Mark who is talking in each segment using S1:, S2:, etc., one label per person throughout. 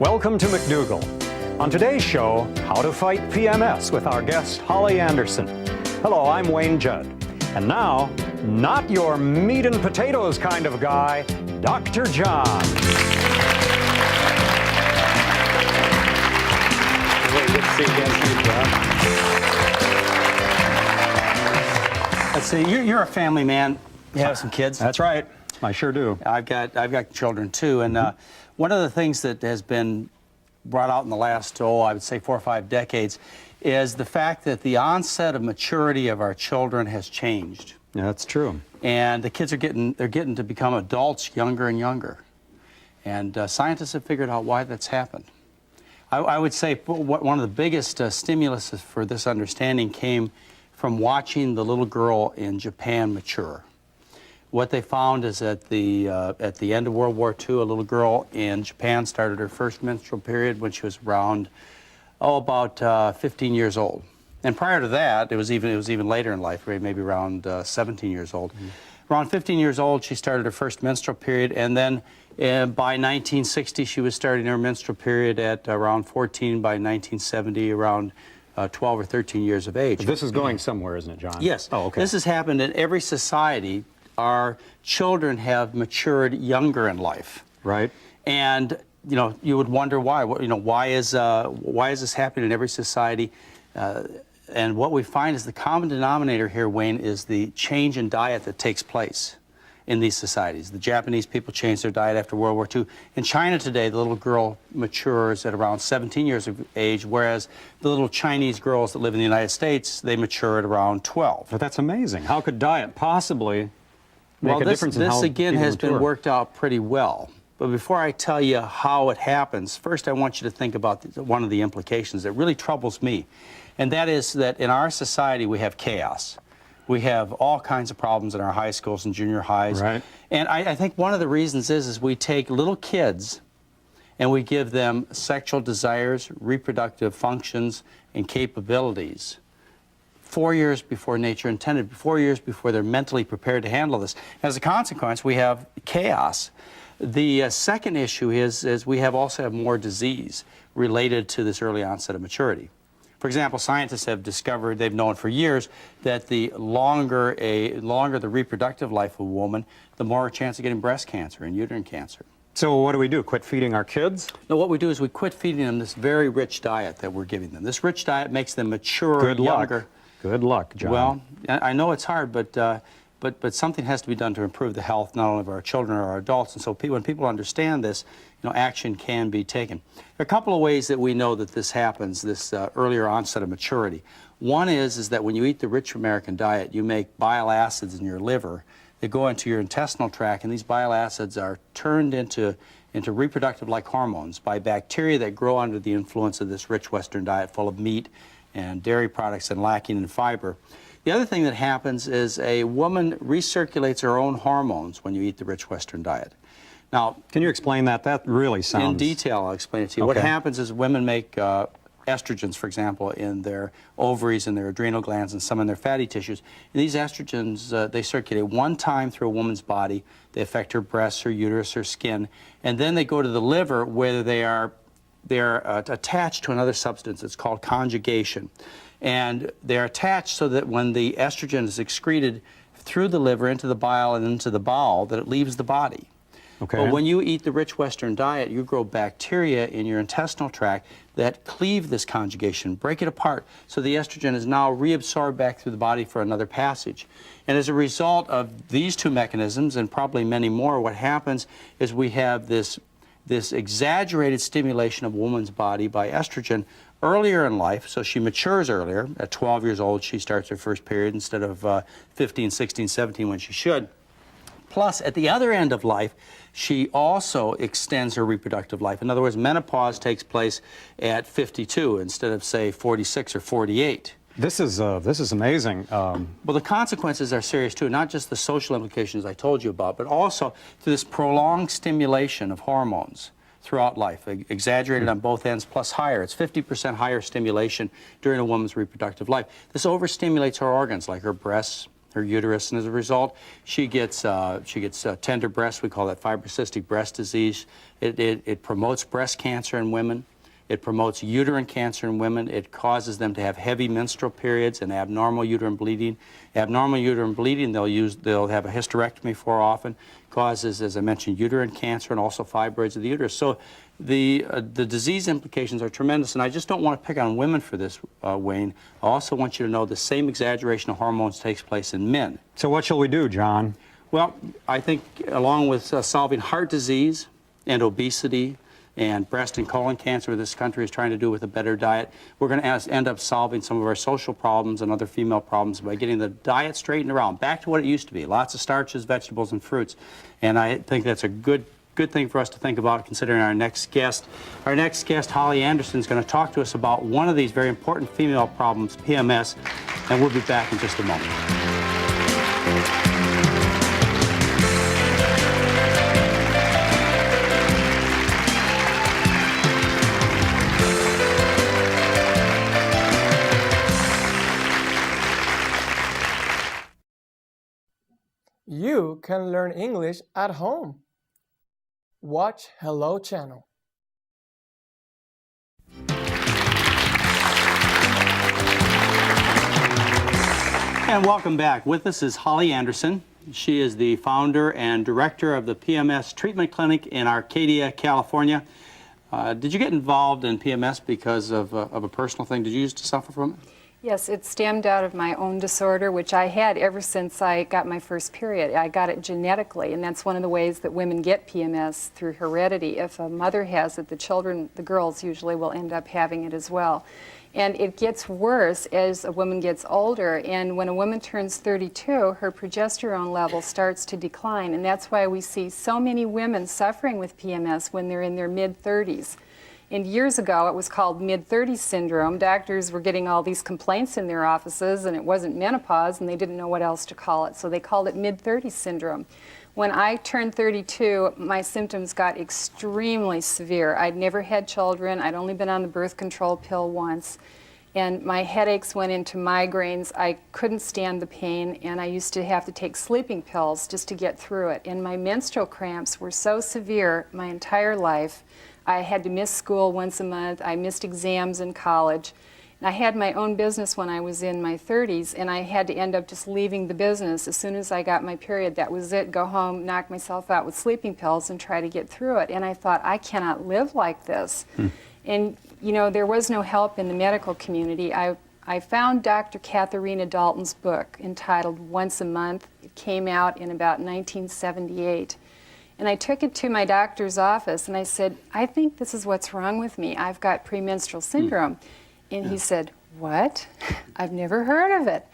S1: Welcome to McDougall. On today's show, how to fight PMS with our guest, Holly Anderson. Hello, I'm Wayne Judd. And now, not your meat and potatoes kind of guy, Dr. John.
S2: Really good to see you again, John. Let's see, you're a family man. You have some kids?
S1: That's right. I sure do.
S2: I've got children too, and one of the things that has been brought out in the last, I would say 4 or 5 decades, is the fact that the onset of maturity of our children has changed.
S1: Yeah, that's true.
S2: And the kids are getting to become adults younger and younger. And scientists have figured out why that's happened. I would say one of the biggest stimuluses for this understanding came from watching the little girl in Japan mature. What they found is at the end of World War II, a little girl in Japan started her first menstrual period when she was around, about 15 years old. And prior to that, it was even later in life, maybe around 17 years old. Around 15 years old, she started her first menstrual period, and then by 1960, she was starting her menstrual period at around 14. By 1970, around 12 or 13 years of age.
S1: But this is going somewhere, isn't it, John?
S2: Yes.
S1: Oh, okay.
S2: This has happened in every society. Our children have matured younger in life.
S1: Right.
S2: And you would wonder why. Why is this happening in every society? And what we find is the common denominator here, Wayne, is the change in diet that takes place in these societies. The Japanese people changed their diet after World War II. In China today, the little girl matures at around 17 years of age, whereas the little Chinese girls that live in the United States, they mature at around 12.
S1: But that's amazing. How could diet possibly make a difference in how
S2: this again
S1: people
S2: has
S1: mature?
S2: been worked out pretty well. But before I tell you how it happens, first I want you to think about one of the implications that really troubles me. And that is that in our society we have chaos. We have all kinds of problems in our high schools and junior highs.
S1: Right.
S2: And I think one of the reasons is we take little kids and we give them sexual desires, reproductive functions, and capabilities 4 years before nature intended, 4 years before they're mentally prepared to handle this. As a consequence, we have chaos. The second issue is we also have more disease related to this early onset of maturity. For example, scientists have discovered, they've known for years, that the longer the reproductive life of a woman, the more chance of getting breast cancer and uterine cancer.
S1: So what do? Quit feeding our kids?
S2: No, what we do is we quit feeding them this very rich diet that we're giving them. This rich diet makes them mature younger.
S1: Good luck, John.
S2: Well, I know it's hard, but something has to be done to improve the health not only of our children or our adults. And so when people understand this, action can be taken. There are a couple of ways that we know that this happens, this earlier onset of maturity. One is that when you eat the rich American diet, you make bile acids in your liver that go into your intestinal tract, and these bile acids are turned into reproductive-like hormones by bacteria that grow under the influence of this rich Western diet full of meat and dairy products and lacking in fiber. The other thing that happens is a woman recirculates her own hormones when you eat the rich Western diet. Now,
S1: can you explain that? That really sounds...
S2: In detail, I'll explain it to you.
S1: Okay.
S2: What happens is women make estrogens, for example, in their ovaries and their adrenal glands and some in their fatty tissues. And these estrogens, they circulate one time through a woman's body. They affect her breasts, her uterus, her skin, and then they go to the liver where they're attached to another substance. It's called conjugation. And they're attached so that when the estrogen is excreted through the liver into the bile and into the bowel, that it leaves the body.
S1: Okay.
S2: But when you eat the rich Western diet, you grow bacteria in your intestinal tract that cleave this conjugation, break it apart, so the estrogen is now reabsorbed back through the body for another passage. And as a result of these two mechanisms, and probably many more, what happens is we have this exaggerated stimulation of a woman's body by estrogen earlier in life, so she matures earlier. At 12 years old, she starts her first period instead of 15, 16, 17 when she should. Plus, at the other end of life, she also extends her reproductive life. In other words, menopause takes place at 52 instead of, say, 46 or 48.
S1: This is amazing.
S2: Well, the consequences are serious, too, not just the social implications I told you about, but also to this prolonged stimulation of hormones throughout life, exaggerated on both ends, plus higher. It's 50% higher stimulation during a woman's reproductive life. This overstimulates her organs, like her breasts, her uterus, and as a result, she gets tender breasts. We call that fibrocystic breast disease. It promotes breast cancer in women. It promotes uterine cancer in women. It causes them to have heavy menstrual periods and abnormal uterine bleeding. Abnormal uterine bleeding, they'll have a hysterectomy for often. Causes, as I mentioned, uterine cancer and also fibroids of the uterus. So the disease implications are tremendous, and I just don't want to pick on women for this, Wayne. I also want you to know the same exaggeration of hormones takes place in men.
S1: So what shall we do, John?
S2: Well, I think along with solving heart disease and obesity and breast and colon cancer this country is trying to do with a better diet, we're going to end up solving some of our social problems and other female problems by getting the diet straightened around, back to what it used to be, lots of starches, vegetables, and fruits. And I think that's a good thing for us to think about considering our next guest. Our next guest, Holly Anderson, is going to talk to us about one of these very important female problems, PMS, and we'll be back in just a moment.
S3: You can learn English at home. Watch Hello Channel.
S2: And welcome back. With us is Holly Anderson. She is the founder and director of the PMS Treatment Clinic in Arcadia, California. Did you get involved in PMS because of a personal thing? Did you used to suffer from it?
S4: Yes, it stemmed out of my own disorder, which I had ever since I got my first period. I got it genetically, and that's one of the ways that women get PMS, through heredity. If a mother has it, the girls usually will end up having it as well. And it gets worse as a woman gets older, and when a woman turns 32, her progesterone level starts to decline, and that's why we see so many women suffering with PMS when they're in their mid-30s. And years ago, it was called mid-30s syndrome. Doctors were getting all these complaints in their offices, and it wasn't menopause, and they didn't know what else to call it, so they called it mid-30s syndrome. When I turned 32, my symptoms got extremely severe. I'd never had children. I'd only been on the birth control pill once, and my headaches went into migraines. I couldn't stand the pain, and I used to have to take sleeping pills just to get through it. And my menstrual cramps were so severe my entire life. I had to miss school once a month. I missed exams in college. And I had my own business when I was in my 30s, and I had to end up just leaving the business as soon as I got my period. That was it. Go home, knock myself out with sleeping pills, and try to get through it. And I thought, I cannot live like this. And, you know, there was no help in the medical community. I found Dr. Katharina Dalton's book entitled Once a Month. It came out in about 1978. And I took it to my doctor's office, and I said, I think this is what's wrong with me. I've got premenstrual syndrome. And he said, what? I've never heard of it.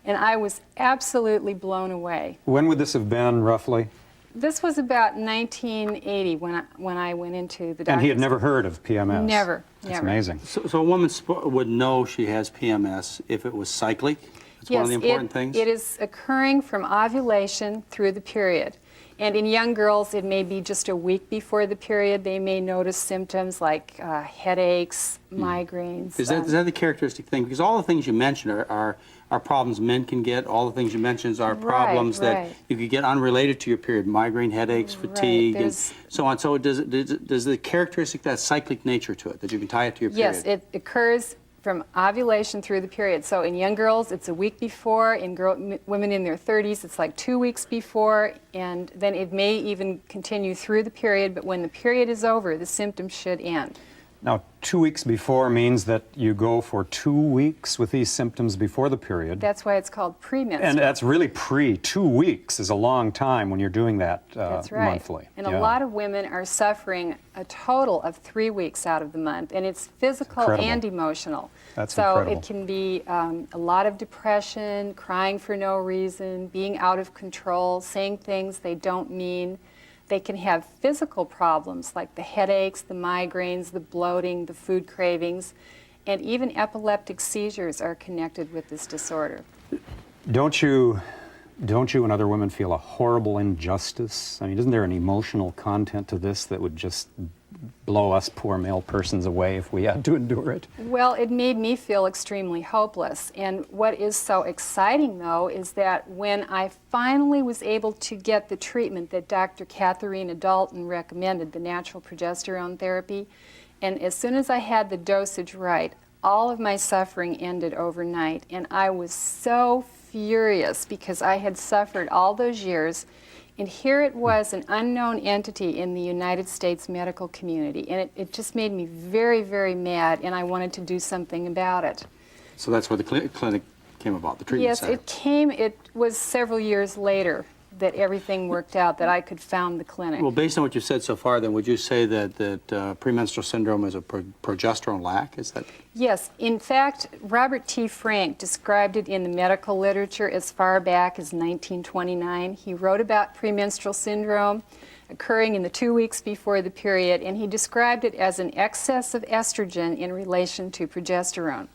S4: And I was absolutely blown away.
S1: When would this have been, roughly?
S4: This was about 1980 when I went into the doctor's.
S1: And he had never heard of PMS?
S4: Never.
S1: That's amazing.
S2: So a woman would know she has PMS if it was cyclic? That's one of the important things?
S4: It is occurring from ovulation through the period. And in young girls, it may be just a week before the period. They may notice symptoms like headaches, migraines.
S2: Is that the characteristic thing? Because all the things you mentioned are problems men can get. All the things you mentioned are problems that you could get unrelated to your period. Migraine, headaches, fatigue, and so on. So does the characteristic, that cyclic nature to it, that you can tie it to your period?
S4: Yes, it occurs from ovulation through the period. So in young girls, it's a week before. In women in their 30s, it's like 2 weeks before. And then it may even continue through the period. But when the period is over, the symptoms should end.
S1: Now, 2 weeks before means that you go for 2 weeks with these symptoms before the period.
S4: That's why it's called premenstrual.
S1: And that's really 2 weeks is a long time when you're doing that
S4: That's right.
S1: monthly.
S4: And a lot of women are suffering a total of 3 weeks out of the month, and it's physical and emotional.
S1: That's
S4: so
S1: incredible.
S4: It can be a lot of depression, crying for no reason, being out of control, saying things they don't mean. They can have physical problems like the headaches, the migraines, the bloating, the food cravings, and even epileptic seizures are connected with this disorder.
S1: Don't you and other women feel a horrible injustice? I mean, isn't there an emotional content to this that would just blow us poor male persons away if we had to endure it.
S4: Well, it made me feel extremely hopeless. And what is so exciting, though, is that when I finally was able to get the treatment that Dr. Katharina Dalton recommended, the natural progesterone therapy, and as soon as I had the dosage right, all of my suffering ended overnight. And I was so furious because I had suffered all those years. And here it was, an unknown entity in the United States medical community. And it just made me very, very mad, and I wanted to do something about it.
S2: So that's where the clinic came about, the treatment
S4: Yes,
S2: center.
S4: it was several years later that everything worked out, that I could found the clinic.
S2: Well, based on what you said so far, then, would you say that premenstrual syndrome is a progesterone lack? Is that?
S4: Yes. In fact, Robert T. Frank described it in the medical literature as far back as 1929. He wrote about premenstrual syndrome occurring in the 2 weeks before the period, and he described it as an excess of estrogen in relation to progesterone.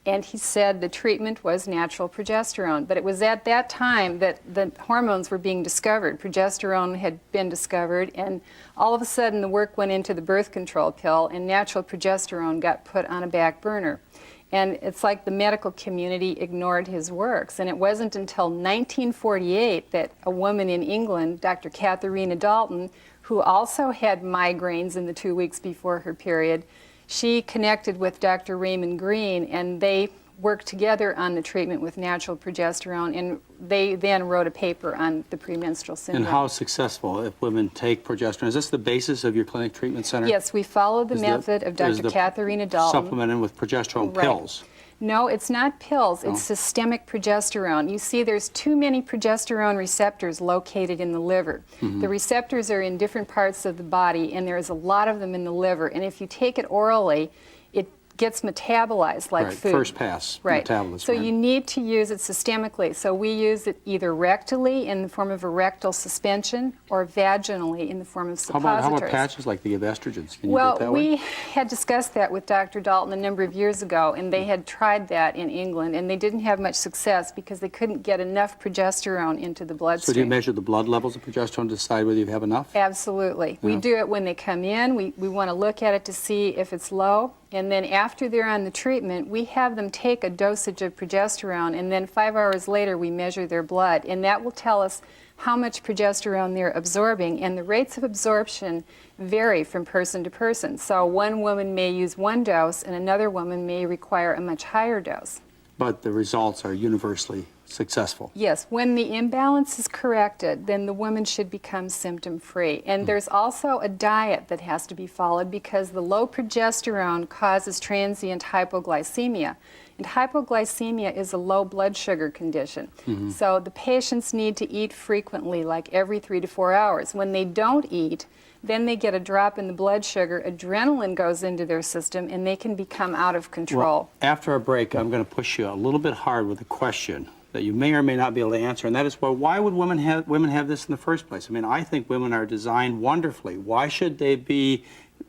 S4: And he said the treatment was natural progesterone. But it was at that time that the hormones were being discovered. Progesterone had been discovered, and all of a sudden the work went into the birth control pill, and natural progesterone got put on a back burner. And it's like the medical community ignored his works. And it wasn't until 1948 that a woman in England, Dr. Katharina Dalton, who also had migraines in the 2 weeks before her period, she connected with Dr. Raymond Green, and they worked together on the treatment with natural progesterone, and they then wrote a paper on the premenstrual syndrome.
S2: And how successful if women take progesterone? Is this the basis of your clinic treatment center?
S4: Yes, we follow the method of Dr. Katharina Dalton.
S2: Supplemented with progesterone
S4: Right.
S2: pills?
S4: No, it's not pills, it's systemic progesterone. You see, there's too many progesterone receptors located in the liver. The receptors are in different parts of the body, and there's a lot of them in the liver. And if you take it orally, it gets metabolized like food.
S2: First pass metabolism.
S4: So you need to use it systemically. So we use it either rectally in the form of a rectal suspension or vaginally in the form of suppositories.
S2: How about patches like they give estrogens? Can you
S4: Well,
S2: get that
S4: we
S2: way?
S4: had discussed that with Dr. Dalton a number of years ago, and they had tried that in England, and they didn't have much success because they couldn't get enough progesterone into the bloodstream.
S2: So do you measure the blood levels of progesterone to decide whether you have enough?
S4: Absolutely. We do it when they come in. We want to look at it to see if it's low. And then after they're on the treatment, we have them take a dosage of progesterone, and then 5 hours later we measure their blood. And that will tell us how much progesterone they're absorbing. And the rates of absorption vary from person to person. So one woman may use one dose, and another woman may require a much higher dose.
S2: But the results are universally successful.
S4: Yes, when the imbalance is corrected, then the woman should become symptom-free. And there's also a diet that has to be followed because the low progesterone causes transient hypoglycemia. And hypoglycemia is a low blood sugar condition. So the patients need to eat frequently, like every 3 to 4 hours. When they don't eat, then they get a drop in the blood sugar, adrenaline goes into their system, and they can become out of control.
S2: Well, after our break, I'm going to push you a little bit hard with a question that you may or may not be able to answer, and that is, well, why would women have this in the first place? I mean, I think women are designed wonderfully. Why should they be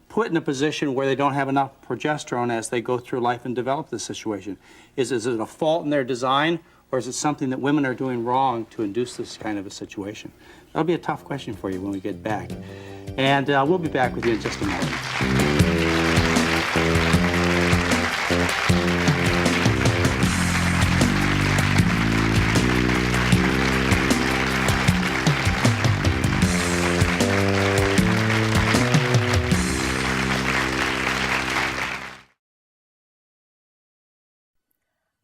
S2: put in a position where they don't have enough progesterone as they go through life and develop this situation? Is it a fault in their design, or is it something that women are doing wrong to induce this kind of a situation? That'll be a tough question for you when we get back. And we'll be back with you in just a moment.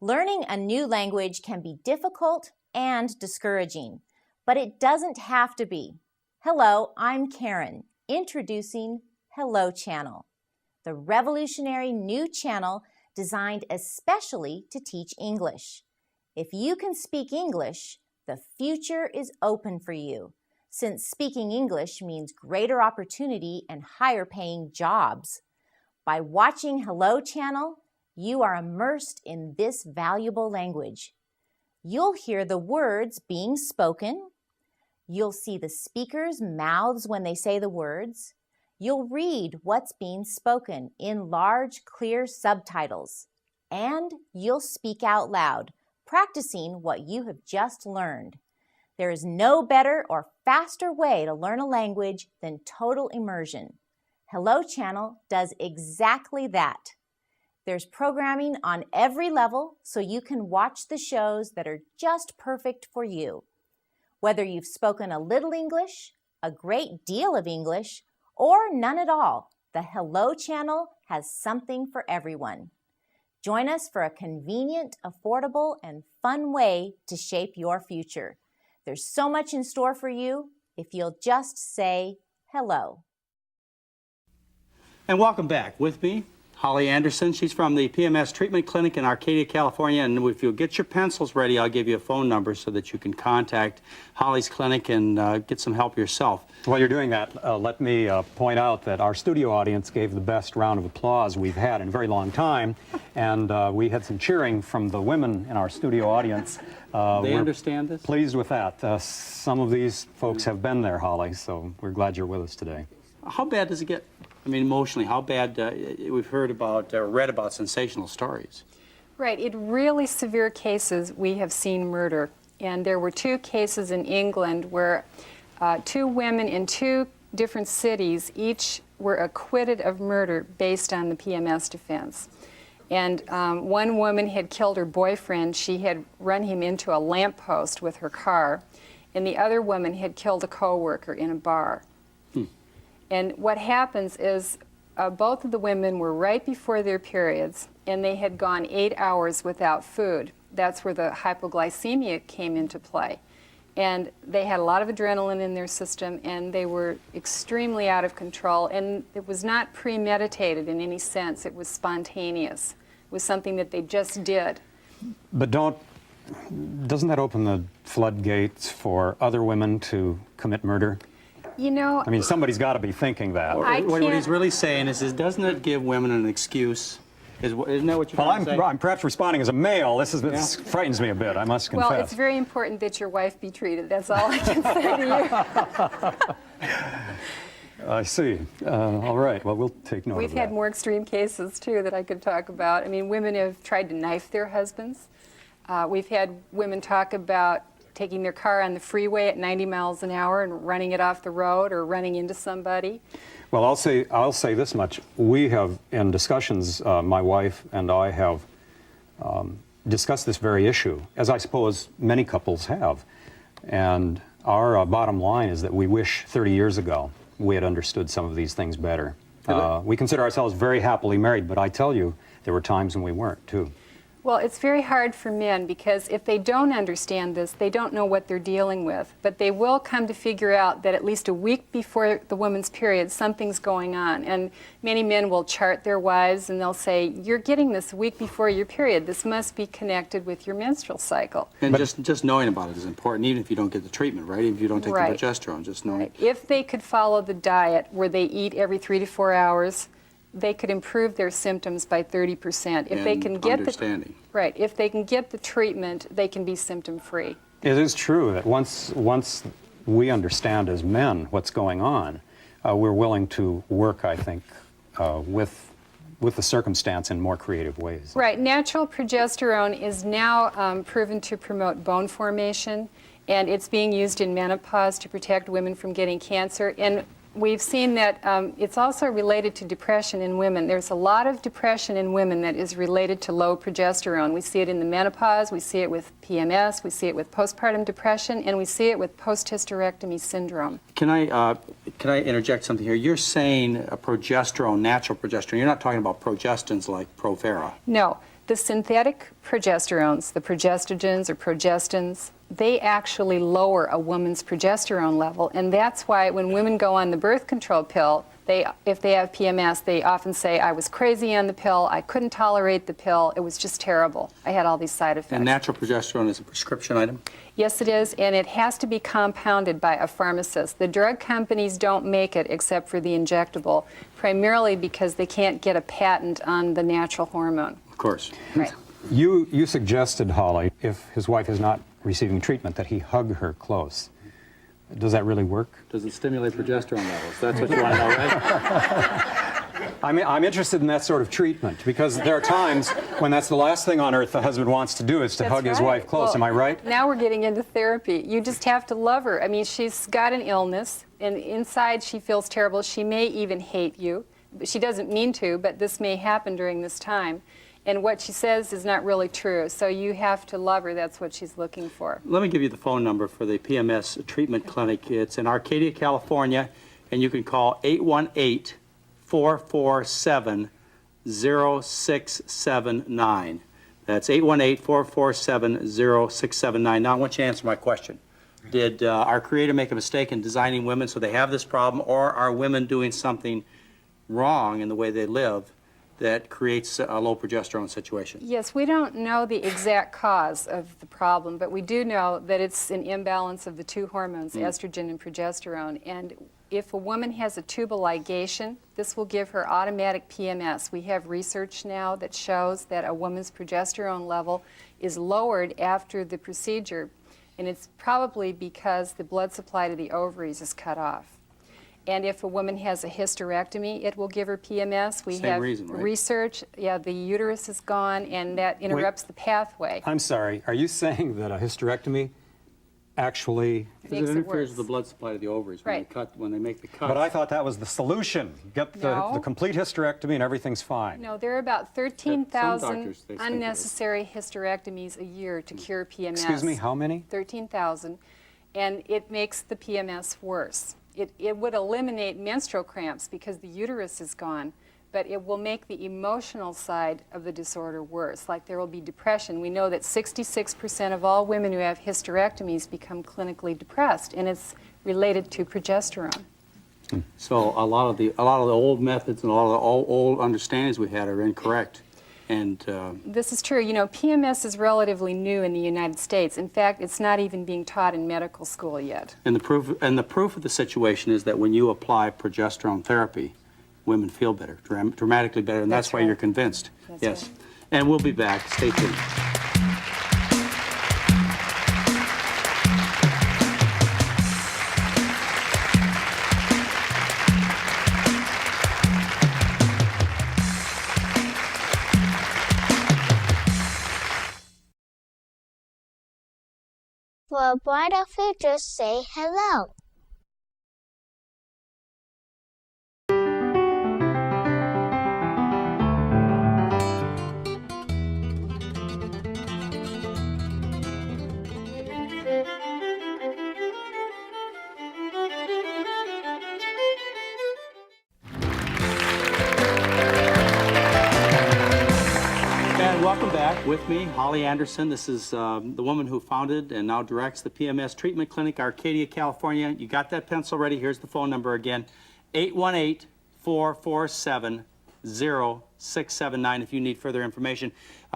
S5: Learning a new language can be difficult and discouraging, but it doesn't have to be. Hello, I'm Karen, introducing Hello Channel, the revolutionary new channel designed especially to teach English. If you can speak English, the future is open for you, since speaking English means greater opportunity and higher paying jobs. By watching Hello Channel, you are immersed in this valuable language. You'll hear the words being spoken. You'll see the speakers' mouths when they say the words. You'll read what's being spoken in large, clear subtitles. And you'll speak out loud, practicing what you have just learned. There is no better or faster way to learn a language than total immersion. Hello Channel does exactly that. There's programming on every level so you can watch the shows that are just perfect for you. Whether you've spoken a little English, a great deal of English, or none at all, the Hello Channel has something for everyone. Join us for a convenient, affordable, and fun way to shape your future. There's so much in store for you if you'll just say hello.
S2: And welcome back. With me, Holly Anderson. She's from the PMS Treatment Clinic in Arcadia, California. And if you'll get your pencils ready, I'll give you a phone number so that you can contact Holly's clinic and get some help yourself.
S1: While you're doing that, let me point out that our studio audience gave the best round of applause we've had in a very long time. And we had some cheering from the women in our studio audience.
S2: They understand this?
S1: Pleased with that. Some of these folks have been there, Holly, so we're glad you're with us today.
S2: How bad does it get? I mean, emotionally, how bad? We've heard about, read about sensational stories.
S4: Right. In really severe cases, we have seen murder. And there were 2 cases in England where 2 women in 2 different cities each were acquitted of murder based on the PMS defense. And one woman had killed her boyfriend. She had run him into a lamppost with her car. And the other woman had killed a coworker in a bar. And what happens is both of the women were right before their periods, and they had gone 8 hours without food. That's where the hypoglycemia came into play. And they had a lot of adrenaline in their system, and they were extremely out of control. And it was not premeditated in any sense. It was spontaneous. It was something that they just did.
S1: But doesn't that open the floodgates for other women to commit murder?
S4: You know,
S1: I mean, somebody's got to be thinking that.
S2: What he's really saying is doesn't it give women an excuse? Isn't that what you're trying to say?
S1: I'm perhaps responding as a male. This frightens me a bit, I must confess.
S4: well, it's very important that your wife be treated. That's all I can say to you.
S1: I see. All right. Well, we'll take note of that.
S4: We've had more extreme cases, too, that I could talk about. I mean, women have tried to knife their husbands. We've had women talk about taking their car on the freeway at 90 miles an hour and running it off the road or running into somebody.
S1: Well, I'll say this much. We have, in discussions, my wife and I have discussed this very issue, as I suppose many couples have. And our bottom line is that we wish 30 years ago we had understood some of these things better. We consider ourselves very happily married, but I tell you, there were times when we weren't, too.
S4: Well, it's very hard for men because if they don't understand this, they don't know what they're dealing with. But they will come to figure out that at least a week before the woman's period, something's going on. And many men will chart their wives and they'll say, you're getting this a week before your period. This must be connected with your menstrual cycle.
S2: And just knowing about it is important, even if you don't get the treatment, right? Even if you don't take the progesterone, just knowing.
S4: Right. If they could follow the diet where they eat every 3 to 4 hours, they could improve their symptoms by 30%. If they can get if they can get the treatment, they can be symptom-free.
S1: It is true that once we understand as men what's going on, we're willing to work, I think, with the circumstance in more creative ways.
S4: Right. Natural progesterone is now proven to promote bone formation, and it's being used in menopause to protect women from getting cancer. And we've seen that it's also related to depression in women. There's a lot of depression in women that is related to low progesterone. We see it in the menopause, we see it with PMS, we see it with postpartum depression, and we see it with post-hysterectomy syndrome.
S2: Can I interject something here? You're saying progesterone, natural progesterone. You're not talking about progestins like Provera.
S4: No. The synthetic progesterones, the progestogens or progestins, they actually lower a woman's progesterone level, and that's why when women go on the birth control pill, if they have PMS, they often say, I was crazy on the pill, I couldn't tolerate the pill, it was just terrible. I had all these side effects.
S2: And natural progesterone is a prescription item?
S4: Yes, it is, and it has to be compounded by a pharmacist. The drug companies don't make it except for the injectable, primarily because they can't get a patent on the natural hormone.
S2: Of course.
S4: Right.
S1: You suggested, Holly, if his wife is not receiving treatment, that he hug her close. Does that really work?
S2: Does it stimulate progesterone levels? That's what you want to know, right?
S1: I'm interested in that sort of treatment because there are times when that's the last thing on earth the husband wants to do is to hug his wife close.
S4: Well,
S1: am I right?
S4: Now we're getting into therapy. You just have to love her. I mean, she's got an illness. And inside she feels terrible. She may even hate you. She doesn't mean to, but this may happen during this time. And what she says is not really true. So you have to love her. That's what she's looking for.
S2: Let me give you the phone number for the PMS treatment clinic. It's in Arcadia, California, and you can call 818-447-0679. That's 818-447-0679. Now I want you to answer my question. Did our Creator make a mistake in designing women so they have this problem, or are women doing something wrong in the way they live that creates a low progesterone situation?
S4: Yes, we don't know the exact cause of the problem, but we do know that it's an imbalance of the two hormones, estrogen and progesterone. And if a woman has a tubal ligation, this will give her automatic PMS. We have research now that shows that a woman's progesterone level is lowered after the procedure, and it's probably because the blood supply to the ovaries is cut off. And if a woman has a hysterectomy, it will give her PMS. We have research, the uterus is gone, and that interrupts the pathway.
S1: I'm sorry, are you saying that a hysterectomy actually
S4: makes
S2: it
S4: it
S2: interferes
S4: worse.
S2: with the blood supply to the ovaries
S4: Right.
S2: when they make the cut.
S1: But I thought that was the solution. Get the complete hysterectomy and everything's fine.
S4: No, there are about
S2: Some
S4: 13,000
S2: doctors, they think
S4: unnecessary hysterectomies a year to cure PMS.
S1: Excuse me, how many?
S4: 13,000, and it makes the PMS worse. It would eliminate menstrual cramps because the uterus is gone, but it will make the emotional side of the disorder worse, like there will be depression. We know that 66% of all women who have hysterectomies become clinically depressed, and it's related to progesterone.
S2: So a lot of the old methods and a lot of the old understandings we had are incorrect. And
S4: this is true. You know, PMS is relatively new in the United States. In fact, it's not even being taught in medical school yet.
S2: the proof of the situation is that when you apply progesterone therapy, women feel better, dramatically better, and that's why you're convinced.
S4: That's
S2: yes.
S4: right.
S2: And we'll be back. Stay tuned.
S6: For a brighter future, say hello.
S2: And welcome back with me, Holly Anderson. This is the woman who founded and now directs the PMS Treatment Clinic, Arcadia, California. You got that pencil ready? Here's the phone number again, 818-447-0679 if you need further information.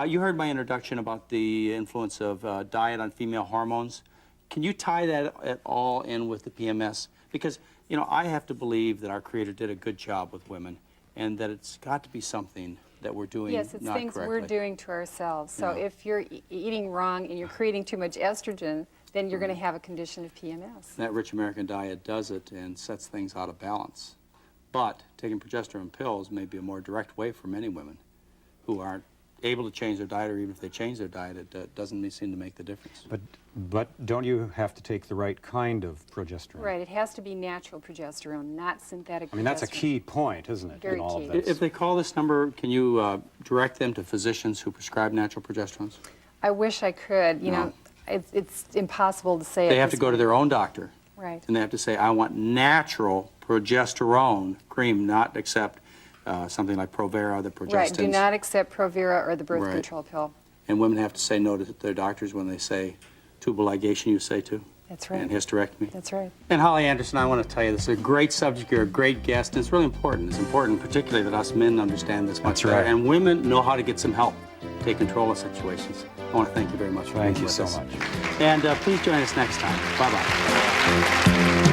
S2: You heard my introduction about the influence of diet on female hormones. Can you tie that at all in with the PMS? Because, you know, I have to believe that our Creator did a good job with women and that it's got to be something that we're doing
S4: Yes, it's
S2: not
S4: things
S2: correctly.
S4: we're doing to ourselves. So
S2: Yeah.
S4: if you're eating wrong and you're creating too much estrogen, then you're going to have a condition of PMS.
S2: That rich American diet does it and sets things out of balance. But taking progesterone pills may be a more direct way for many women who aren't able to change their diet, or even if they change their diet, it doesn't seem to make the difference.
S1: But don't you have to take the right kind of progesterone?
S4: Right, it has to be natural progesterone, not synthetic progesterone.
S1: I mean, that's a key point, isn't it,
S4: Very
S1: in all
S4: key.
S1: of this?
S2: If they call this number, can you direct them to physicians who prescribe natural progesterones?
S4: I wish I could. You know, it's impossible to say.
S2: They have to go to their own doctor.
S4: Right.
S2: And they have to say, I want natural progesterone cream, not accept something like Provera, the progestins.
S4: Right, do not accept Provera or the birth
S2: Right.
S4: control pill.
S2: And women have to say no to their doctors when they say tubal ligation, you say too?
S4: That's right.
S2: And hysterectomy?
S4: That's right.
S2: And Holly Anderson, I want to tell you, this is a great subject. You're a great guest, and it's really important. It's important particularly that us men understand this much
S1: That's
S2: better.
S1: right.
S2: And women know how to get some help, take control of situations. I want to thank you very much for being
S1: Thank you
S2: with
S1: so
S2: us.
S1: much.
S2: And please join us next time. Bye-bye.